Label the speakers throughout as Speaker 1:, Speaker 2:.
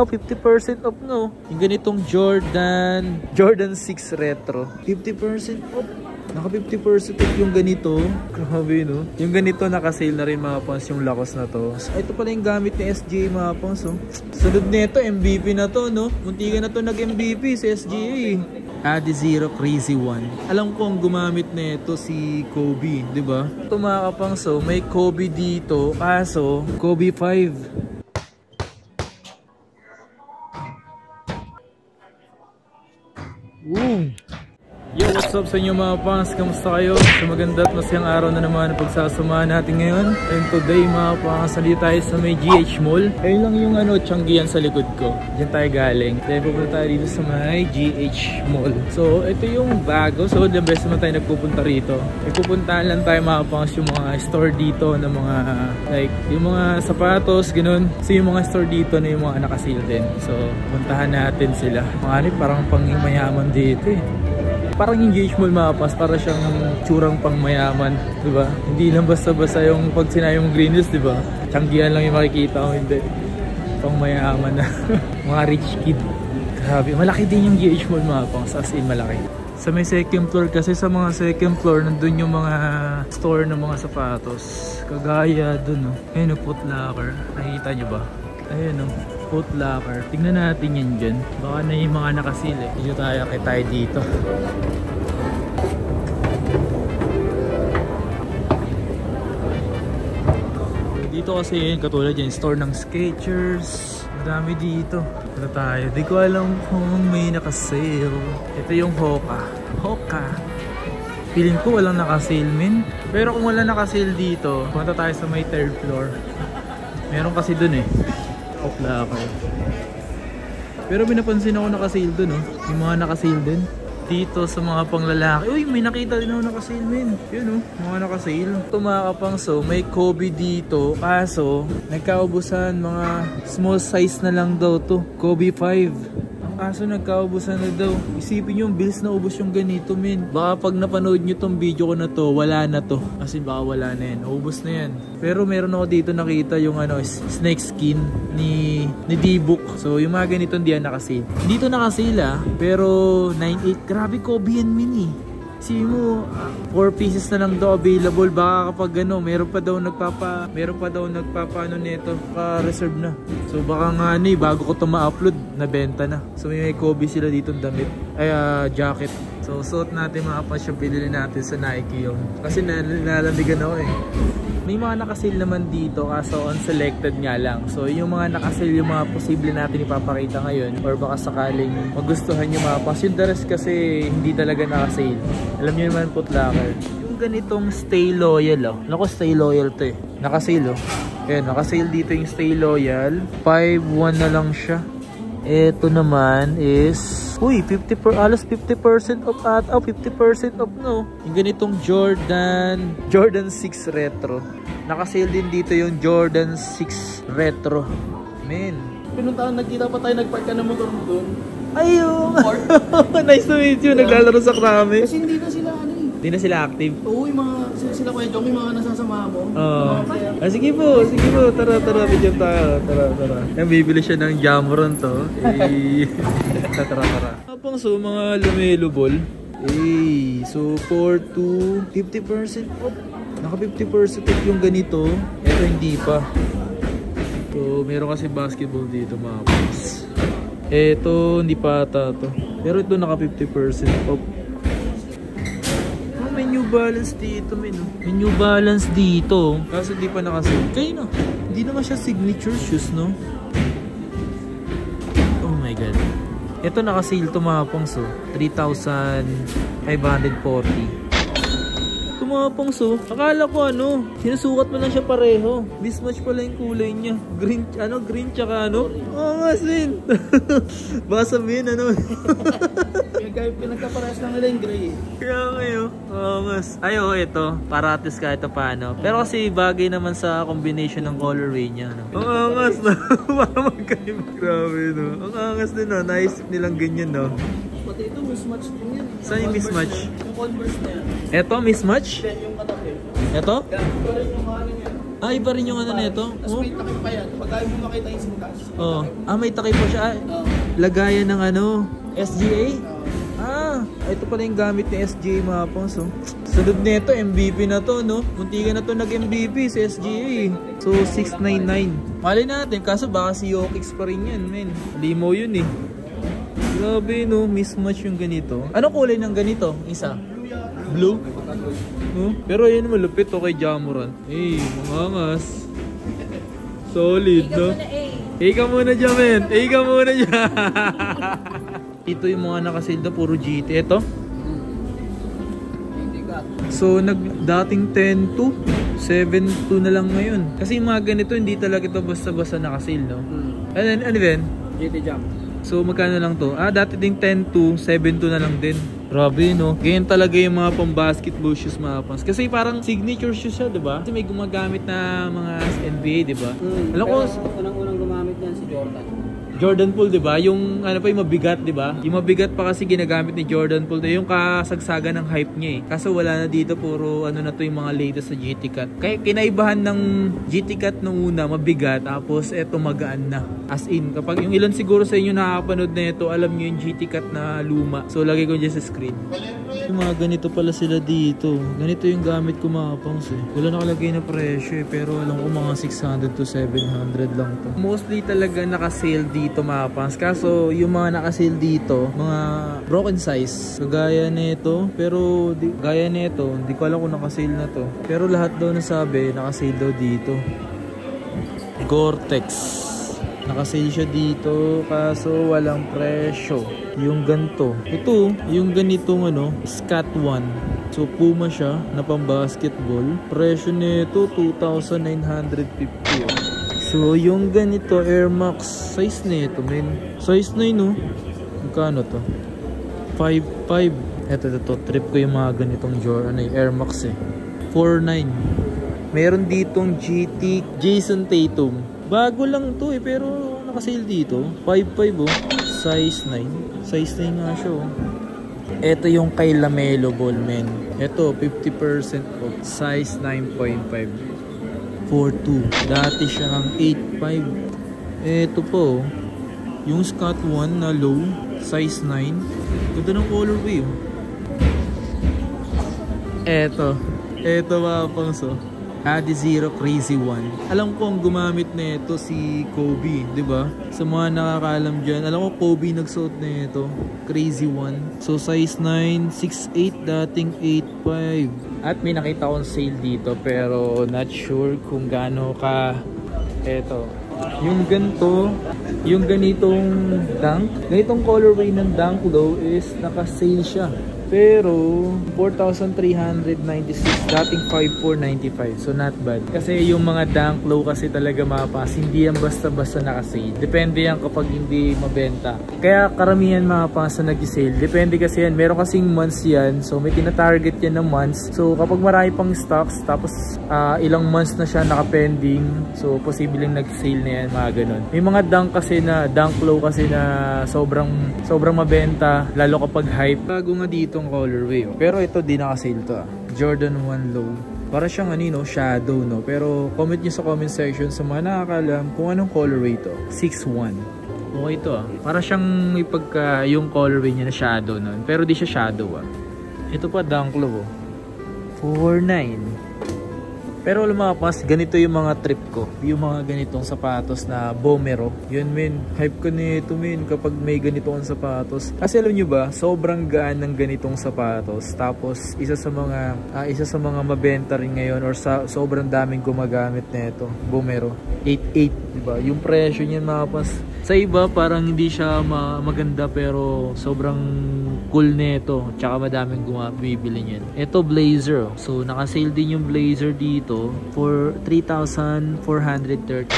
Speaker 1: Oh, 50% off no. Yung ganitong Jordan 6 Retro. 50% off. Naka 50% off yung ganito. Grabe no. Yung ganito naka-sale na rin mga pons yung Lacoste na to. So, ito pala yung gamit ni SGA mga pons. Oh. Sunod nito MVP na to no. Muntikan na to nag-MVP si SGA. Adizero Crazy One. Alam ko ang gumamit nito si Kobe, di ba? Ito mga kapangso, so may Kobe dito, kaso Kobe 5. Woo! Yo, what's up sa inyo mga pangs? Kamusta kayo? Sa maganda at masayang araw na naman ang pagsasamahan natin ngayon. And today mga pangs, sali tayo sa may GH Mall. Ayun lang yung tiyanggihan sa likod ko. Diyan tayo galing. Then pupunta tayo dito sa may GH Mall. So ito yung bago. So the best naman tayo nagpupunta rito. Pupuntahan lang tayo mga pangs yung mga store dito na mga like yung mga sapatos, ganun. So yung mga store dito na yung mga naka-sale din. So puntahan natin sila. Mga parang pangmayaman dito eh. Parang yung GH Mall mapas, para siyang tsurang pang mayaman, di ba? Hindi lang basta-basta yung pag sinayong Green Hills, di ba? Tiyanggihan lang yung makikita ko, hindi. Pang mayaman na. Mga rich kid. Grabe, malaki din yung GH Mall mapas, as in malaki. Sa may second floor kasi, sa mga second floor, nandun yung mga store ng mga sapatos. Kagaya dun, no? Ayun, no, Foot Locker. Nakikita nyo ba? Ayun, no? Foot Locker. Tingnan natin yan dyan. Baka na yung mga nakasile. Dito tayo dito. Dito kasi yun, katulad yan, store ng Skechers. Madami dito. Ito tayo. Di ko alam kung may nakasale. Ito yung Hoka. Feeling ko walang nakasale, min. Pero kung wala nakasale dito, punta tayo sa may third floor. Meron kasi dun eh. Foot Locker. Pero may napansin ako naka-sale dun, oh. Yung mga naka-sale din. Dito sa mga panglalaki. Uy, may nakita din ako naka-sale, men. Yun, oh. Mga naka-sale. Ito mga kapangso, may Kobe dito. Kaso, nagkaubusan. Mga small size na lang daw to. Kobe 5. Kaso nagkaubusan na daw. Isipin nyo, bilis na ubos yung ganito, men. Baka pag napanood nyo tong video ko na to, wala na to. Kasi baka wala na yan. Ubos na yan. Pero meron ako dito nakita yung snake skin ni D-Book. So yung mga ganito hindi yan nakasale. Dito nakasale pero 9.8. Grabe Kobe yan, mini. Isipin mo, 4 pieces na lang daw available. Baka kapag meron pa daw nagpapa nito, reserve na. So baka nga bago ko ito ma-upload, nabenta na. So may Kobe sila dito damit, jacket. So suot natin mga pas yung pinili natin sa Nike yun. Kasi nalamigan ako eh. May mga nakasale naman dito kaso on selected nga lang. So yung mga nakasale yung mga posible natin ipapakita ngayon or baka sakaling magustuhan yung mga pas. Yung the rest kasi hindi talaga nakasale. Alam nyo naman Foot Locker. Yung ganitong Stay Loyal Naku, Stay Loyal to eh. Nakasale Ayan, nakasale dito yung Stay Loyal. 5.1 na lang siya. Ito naman is halos 50% off at 50% off no. Yung ganitong Jordan 6 Retro. Nakasale din dito yung Jordan 6 Retro. Men,
Speaker 2: pinuntahan, nagkita pa tayo, nagpark ka ng motor mo doon.
Speaker 1: Ayun. Nice to meet you. Naglalaro sa Krame.
Speaker 2: Kasi hindi na sila
Speaker 1: Hindi na sila active.
Speaker 2: Oo, yung mga sila Kuya Jong, yung mga nasasama mo.
Speaker 1: Sige po. Tara, video tayo. Tara. Yan, bibili siya ng Jamron to. Tara. Habang so, mga Lumelo ball. So, 4 to 50% off. Naka 50% off yung ganito. Ito hindi pa. So, meron kasi basketball dito mga boys. Ito, hindi pa ata to. Pero ito naka 50% off. May New Balance dito, May New Balance dito. Kaso hindi pa nakasale. Kaya hindi naman siya signature shoes, no? Oh my god. Ito nakasale to mga pongso. 3,540. Ito mga pongso. Akala ko sinusukat mo lang siya pareho. Mismatch pala yung kulay niya. Green tsaka sin. Baka sabihin
Speaker 2: Pinagkaparehas lang nila yung gray.
Speaker 1: Kaya ngayon, ito, paratis kahit paano. Pero kasi bagay naman sa combination ng colorway niya. Ang angas na. Baka magkaiba. Grabe, Ang angas din, Naisip nilang ganyan,
Speaker 2: Pati ito, mismatch din yan.
Speaker 1: Saan yung mismatch?
Speaker 2: Yung Converse na yan.
Speaker 1: Ito, mismatch?
Speaker 2: Then yung katabi.
Speaker 1: Ito?
Speaker 2: Yung
Speaker 1: Ah, iba rin yung ano nito.
Speaker 2: Tapos may takip pa yan. Pag ayaw mo makita yung singkas.
Speaker 1: Oh. Ah, may takip po siya.
Speaker 2: Oo.
Speaker 1: Lagayan ng ano, SGA.
Speaker 2: Oo.
Speaker 1: Ah, ito pala yung gamit ni SGA mga pons. So, sunod nito, MVP na to, no? Muntikan na to nag-MVP sa SGA. So, 699. Mali natin, kaso baka si Yokix pa rin yan, men. Limo yun eh. Grabe, no? Mismatch yung ganito. Ano kulay ng ganito? Isa? Blue? No? Pero yun malupit to kay Jamoran. Eh, mangangas. Solid, no? Ika muna dyan, men. Ika muna dyan. Ito yung mga nakasilda, puro GT. Ito. So, dating 10-2, 7-2 na lang ngayon. Kasi yung mga ganito, hindi talaga ito basta-basta nakasil, no? And then, ano din?
Speaker 2: GT Jump.
Speaker 1: So, magkano lang to? Ah, dati ding 10-2, 7-2 na lang din. Grabe, no? Ganyan talaga yung mga pang-basketball shoes, mga pants. Kasi parang signature shoes siya, diba? Kasi may gumagamit na mga NBA, diba? Alam ko,
Speaker 2: unang-unang gumamit niyan si
Speaker 1: Jordan Poole, 'di ba? Yung ano pa yung mabigat, 'di ba? Yung mabigat pa kasi ginagamit ni Jordan Poole, yung kasagsagan ng hype niya eh. Kaso wala na dito, puro ano na to yung mga latest sa GT Cut. Kaya kinaibahan ng GT Cut nung una, mabigat, tapos eto magaan na. As in, kapag yung ilan siguro sa inyo nakakapanood na ito, alam niyo yung GT Cut na luma. So lagay ko dyan sa screen. Yung mga ganito pala sila dito. Ganito yung gamit ko mga pangs eh. Wala nakalagay na presyo eh, pero alam ko mga 600 to 700 lang to. Mostly talaga naka-sale dito mga pangs. Kaso yung mga naka-sale dito, mga broken size. Kagaya nito, pero gaya nito, hindi ko alam kung naka-sale na to. Pero lahat daw nasabi, naka-sale daw dito. Gore-Tex. Nakasale siya dito kaso walang presyo. Yung ganito. Ito, yung ganitong ano, Scat 1. So Puma siya na pang basketball. Presyo nito 2,950. So yung ganito Air Max size nito, men. Size 9 no. Magkano to? 5.5. Ito trip ko yung mga ganitong Jordan Air Max eh. 4.9. Meron ditong GT Jason Tatum. Bago lang to eh, pero nakasale dito. 5.5 oh. Size 9. Size 9 nga siya oh. Ito yung kay Lamelo Ball, men. Ito, 50% off. Size 9.5. 4.2. Dati siyang 8.5. Ito po, yung Scott 1 na low. Size 9. Ganda ng colorway oh. Ito mga pangso. Adizero Crazy 1. Alam ko ang gumamit na ito si Kobe, 'di ba? Sa mga nakakaalam diyan, alam ko Kobe nagsuot na ito, Crazy 1. So size 9, 6'8 dating 8'5. At may nakita akong sale dito pero not sure kung gaano ka ito. Yung ganito, yung ganitong dunk, ganitong colorway ng dunk low is naka-sale siya. Pero 4,396, dating 5,495. So not bad. Kasi yung mga dunk low kasi talaga mapas, hindi yan basta-basta naka-sale. Depende yan kapag hindi mabenta. Kaya karamihan mapas na nag-sale. Depende kasi yan. Meron kasing months yan. So may tina-target yan ng months. So kapag marami pang stocks, tapos ilang months na siya naka-pending, so posibleng nag-sale na yan, mga ganun. May mga dunk kasi na, dunk low kasi na sobrang mabenta, lalo kapag hype. Bago nga dito colorway oh. Pero ito di naka-sale to Jordan 1 low. Para siyang anino, shadow no. Pero comment nyo sa comment section sa mga nakakalam kung anong colorway to. 6'1. Okay to Para siyang may pagka yung colorway niya na shadow no. Pero di siya shadow Ito pa dunk low 4'9. Pero lumapas, ganito yung mga trip ko. Yung mga ganitong sapatos na Bomero. Yun men, hype ko nito men kapag may ganitong sapatos. Kasi alam nyo ba, sobrang gaan ng ganitong sapatos. Tapos isa sa mga mabenta rin ngayon or sobrang daming gumagamit nito, Bomero. 8.8, diba? Yung presyo niyan mapas. Sa iba parang hindi siya maganda pero sobrang cool nito. Tsaka madaming bumibili niyan. Ito blazer. So naka-sale din yung blazer dito for 3,436.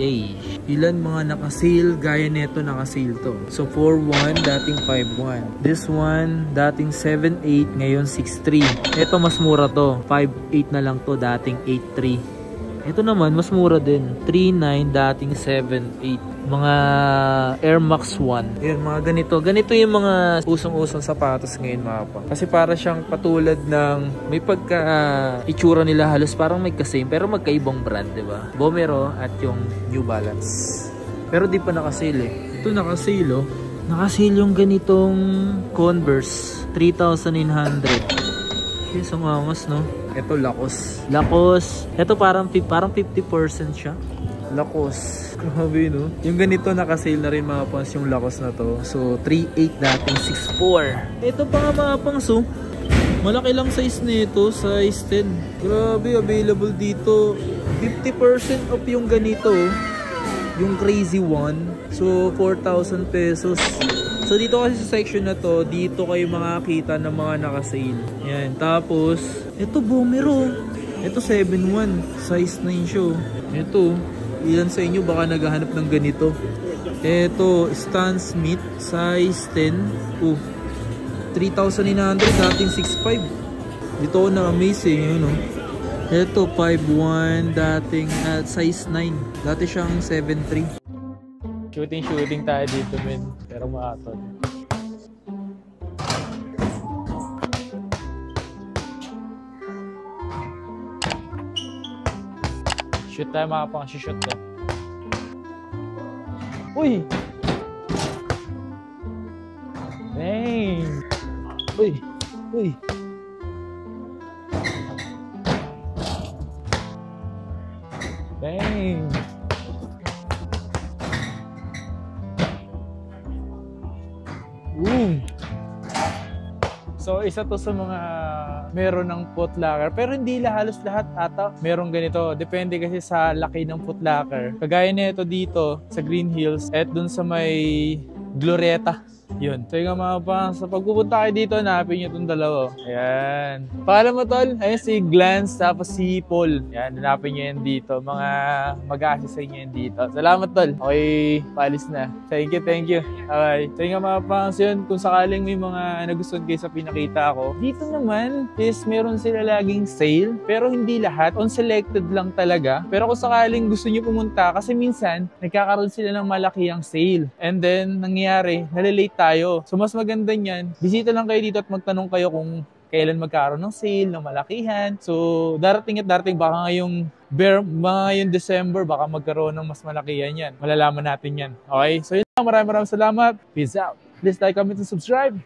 Speaker 1: Yay! Ilan mga naka-sale? Gaya nito naka-sale to. So 4.1 dating 5.1. This one dating 7.8 ngayon 6.3. Ito mas mura to. 5.8 na lang to dating 8.3. Ito naman, mas mura din. 3.9 dating 7.8. Mga Air Max 1. Yun, mga ganito. Ganito yung mga usong-usong sapatos ngayon mga pa. Kasi para siyang patulad ng may pagka itsura nila halos parang may kasame pero magkaibang brand, di ba? Vomero at yung New Balance. Pero di pa nakasale eh. Ito nakasale oh. Nakasale yung ganitong Converse. 3,900. Yes, ang angas no? Ito Lacoste. Lacoste. Ito parang 50% siya. Lacoste. Grabe no? Yung ganito nakasale na rin mga pants yung Lacoste na to. So 3.8 dating 6.4. Ito pa nga mga pants oh. Malaki lang size nito, size 10. Grabe, available dito. 50% off yung ganito oh. Yung crazy one. So 4,000 pesos. So dito kasi sa section na to, dito kayo makakita ng mga nakasale. Yan, tapos ito Vomero. Ito 7.1, size 9 siya. Ito, ilan sa inyo baka naghahanap ng ganito. Ito, Stan Smith, size 10. 3,900, dating 6.5. Dito ako na-amazing, yun oh. Ito, 5.1, dating size 9. Dati siyang 7.3. Shooting tayo dito, men. Pero maatod. Shoot tayo mga pang shoot to. Uy! Dang! Uy! Uy! Dang! Boom! So isa to sa mga meron ng Foot Locker, pero hindi halos lahat ata meron ganito. Depende kasi sa laki ng Foot Locker. Kagaya nito dito sa Green Hills at dun sa may Glorieta. Yun. So yung mga pang, sa pagpupunta kayo dito, hanapin nyo itong dalawa. Ayan. Paalam mo tol. Ayan si Glance, tapos si Paul. Ayan, hanapin nyo yan dito. Mga mag-a-assist sa inyo yan dito. Salamat tol. Okay, paalis na. Thank you, thank you. Bye. So yung mga pang, yun, kung sakaling may mga nagustuhan kayo sa pinakita ko, dito naman is meron sila laging sale. Pero hindi lahat. On selected lang talaga. Pero kung sakaling gusto nyo pumunta, kasi minsan, nagkakaroon sila ng malakihang sale. And then, nangyayari, nalilate tayo. So mas maganda niyan, bisita lang kayo dito at magtanong kayo kung kailan magkaroon ng sale, ng malakihan. So darating at darating, baka ngayong December, baka magkaroon ng mas malakihan yan. Malalaman natin yan. Okay? So yun lang, maraming salamat. Peace out. Please like, comment, and subscribe.